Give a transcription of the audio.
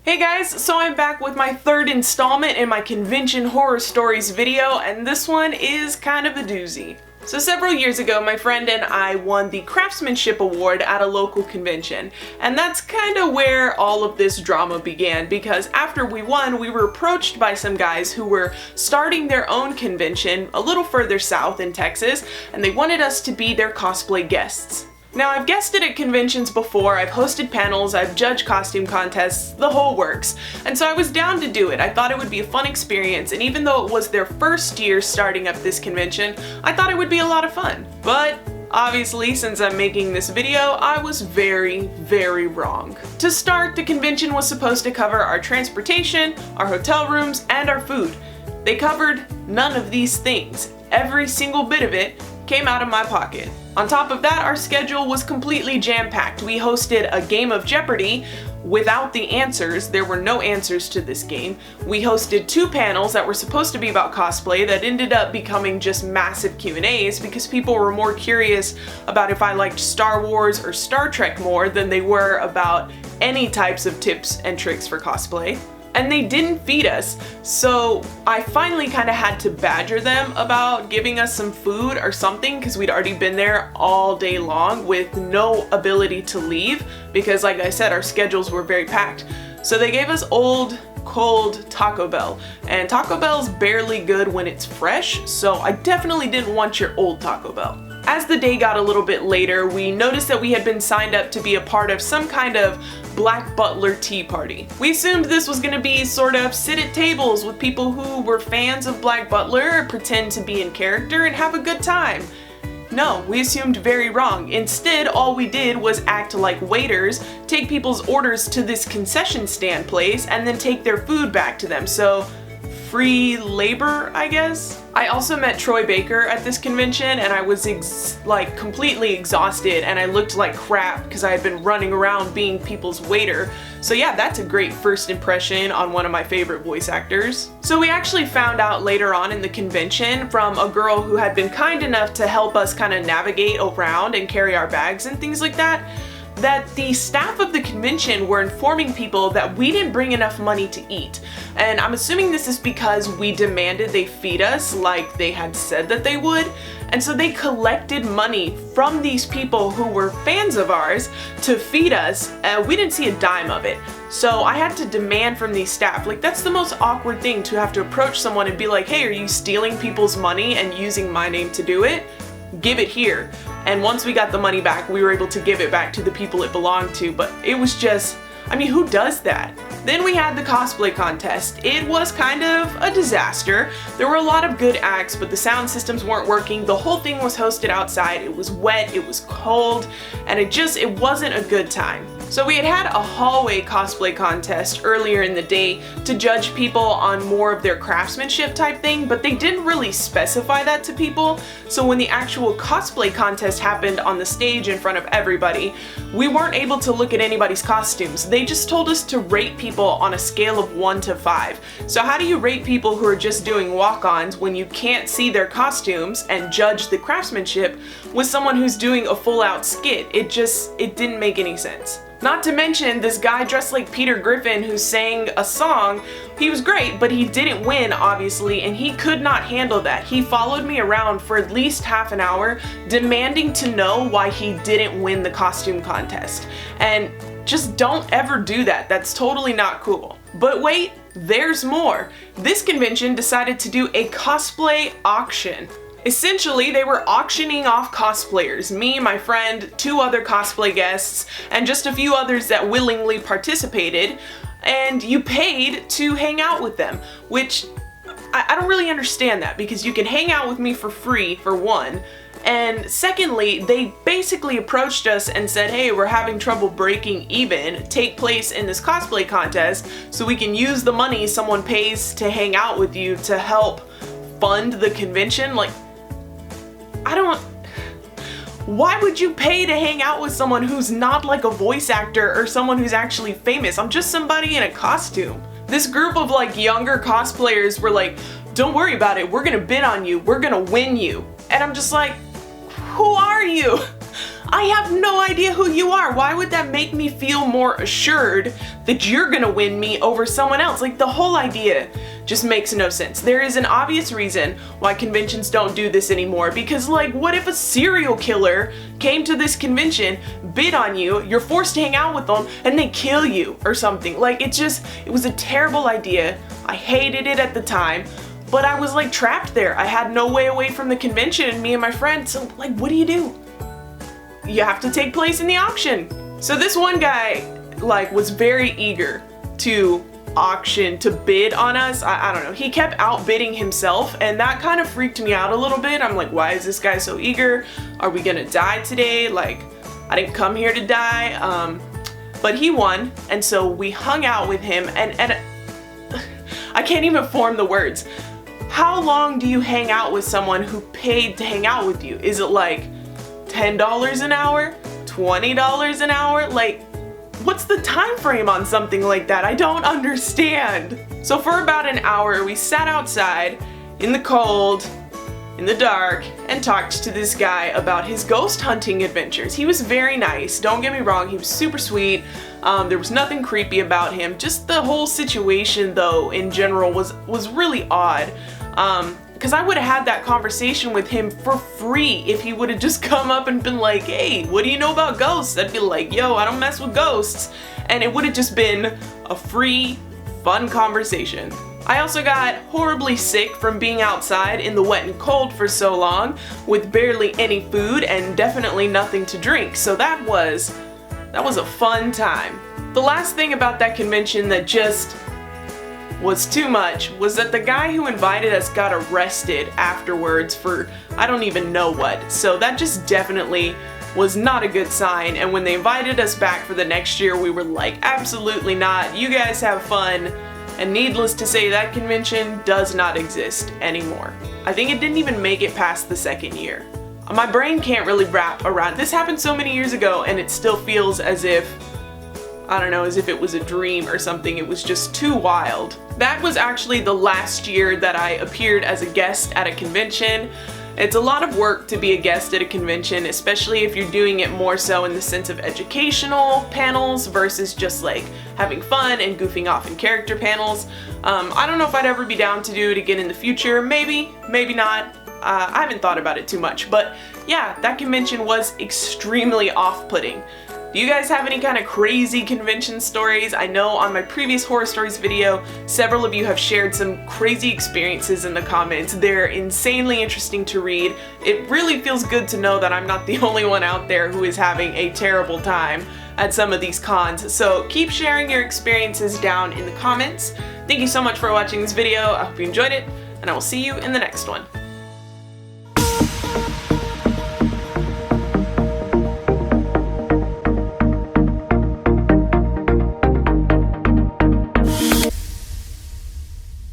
Hey guys, so I'm back with my third installment in my convention horror stories video, and this one is kind of a doozy. So several years ago, my friend and I won the Craftsmanship Award at a local convention, and that's kind of where all of this drama began, because after we won, we were approached by some guys who were starting their own convention a little further south in Texas, and they wanted us to be their cosplay guests. Now, I've guested at conventions before, I've hosted panels, I've judged costume contests, the whole works, and so I was down to do it. I thought it would be a fun experience, and even though it was their first year starting up this convention, I thought it would be a lot of fun. But obviously, since I'm making this video, I was very, very wrong. To start, the convention was supposed to cover our transportation, our hotel rooms, and our food. They covered none of these things. Every single bit of it came out of my pocket. On top of that, our schedule was completely jam-packed. We hosted a game of Jeopardy without the answers. There were no answers to this game. We hosted 2 panels that were supposed to be about cosplay that ended up becoming just massive Q&As because people were more curious about if I liked Star Wars or Star Trek more than they were about any types of tips and tricks for cosplay. And they didn't feed us, so I finally kind of had to badger them about giving us some food or something because we'd already been there all day long with no ability to leave because, like I said, our schedules were very packed. So they gave us old, cold Taco Bell, and Taco Bell's barely good when it's fresh, so I definitely didn't want your old Taco Bell. As the day got a little bit later, we noticed that we had been signed up to be a part of some kind of Black Butler tea party. We assumed this was gonna be sort of sit at tables with people who were fans of Black Butler, pretend to be in character, and have a good time. No, we assumed very wrong. Instead, all we did was act like waiters, take people's orders to this concession stand place, and then take their food back to them. So, free labor, I guess? I also met Troy Baker at this convention, and I was completely exhausted, and I looked like crap because I had been running around being people's waiter. So yeah, that's a great first impression on one of my favorite voice actors. So we actually found out later on in the convention from a girl who had been kind enough to help us kind of navigate around and carry our bags and things like that the staff of the convention were informing people that we didn't bring enough money to eat. And I'm assuming this is because we demanded they feed us like they had said that they would. And so they collected money from these people who were fans of ours to feed us. We didn't see a dime of it. So I had to demand from these staff. Like, that's the most awkward thing, to have to approach someone and be like, hey, are you stealing people's money and using my name to do it? Give it here. And once we got the money back, we were able to give it back to the people it belonged to, but it was just, I mean, who does that? Then we had the cosplay contest. It was kind of a disaster. There were a lot of good acts, but the sound systems weren't working. The whole thing was hosted outside. It was wet, it was cold, and it wasn't a good time. So we had a hallway cosplay contest earlier in the day to judge people on more of their craftsmanship type thing, but they didn't really specify that to people. So when the actual cosplay contest happened on the stage in front of everybody, we weren't able to look at anybody's costumes. They just told us to rate people on a scale of 1 to 5. So how do you rate people who are just doing walk-ons when you can't see their costumes and judge the craftsmanship with someone who's doing a full-out skit? It didn't make any sense. Not to mention, this guy dressed like Peter Griffin who sang a song, he was great, but he didn't win, obviously, and he could not handle that. He followed me around for at least half an hour, demanding to know why he didn't win the costume contest. And just don't ever do that. That's totally not cool. But wait, there's more. This convention decided to do a cosplay auction. Essentially, they were auctioning off cosplayers, me, my friend, 2 other cosplay guests, and just a few others that willingly participated, and you paid to hang out with them, which I don't really understand that, because you can hang out with me for free, for one, and secondly, they basically approached us and said, hey, we're having trouble breaking even, take place in this cosplay contest so we can use the money someone pays to hang out with you to help fund the convention. Like, why would you pay to hang out with someone who's not like a voice actor or someone who's actually famous? I'm just somebody in a costume. This group of like younger cosplayers were like, don't worry about it, we're gonna bid on you, we're gonna win you. And I'm just like, who are you? I have no idea who you are. Why would that make me feel more assured that you're gonna win me over someone else? Like, the whole idea just makes no sense. There is an obvious reason why conventions don't do this anymore, because like, what if a serial killer came to this convention, bid on you, you're forced to hang out with them, and they kill you or something? Like, it was a terrible idea. I hated it at the time, but I was like trapped there. I had no way away from the convention and me and my friend, so like, what do? You have to take place in the auction. So this one guy like was very eager to auction, to bid on us. I don't know, he kept outbidding himself, and that kind of freaked me out a little bit. I'm like, why is this guy so eager? Are we gonna die today? Like, I didn't come here to die. But he won, and so we hung out with him, and I can't even form the words. How long do you hang out with someone who paid to hang out with you? Is it like $10 an hour? $20 an hour? Like, what's the time frame on something like that? I don't understand. So for about an hour, we sat outside in the cold, in the dark, and talked to this guy about his ghost hunting adventures. He was very nice, don't get me wrong, he was super sweet. There was nothing creepy about him. Just the whole situation though, in general, was really odd. Because I would have had that conversation with him for free if he would have just come up and been like, hey, what do you know about ghosts? I'd be like, yo, I don't mess with ghosts. And it would have just been a free, fun conversation. I also got horribly sick from being outside in the wet and cold for so long with barely any food and definitely nothing to drink. So that was a fun time. The last thing about that convention that just was too much was that the guy who invited us got arrested afterwards for I don't even know what. So that just definitely was not a good sign, and when they invited us back for the next year, we were like, absolutely not, you guys have fun. And needless to say, that convention does not exist anymore. I think it didn't even make it past the second year. My brain can't really wrap around. This happened so many years ago, and it still feels as if, I don't know, as if it was a dream or something. It was just too wild. That was actually the last year that I appeared as a guest at a convention. It's a lot of work to be a guest at a convention, especially if you're doing it more so in the sense of educational panels versus just like having fun and goofing off in character panels. I don't know if I'd ever be down to do it again in the future. Maybe, maybe not. I haven't thought about it too much, but yeah, that convention was extremely off-putting. Do you guys have any kind of crazy convention stories? I know on my previous horror stories video, several of you have shared some crazy experiences in the comments. They're insanely interesting to read. It really feels good to know that I'm not the only one out there who is having a terrible time at some of these cons. So keep sharing your experiences down in the comments. Thank you so much for watching this video. I hope you enjoyed it, and I will see you in the next one.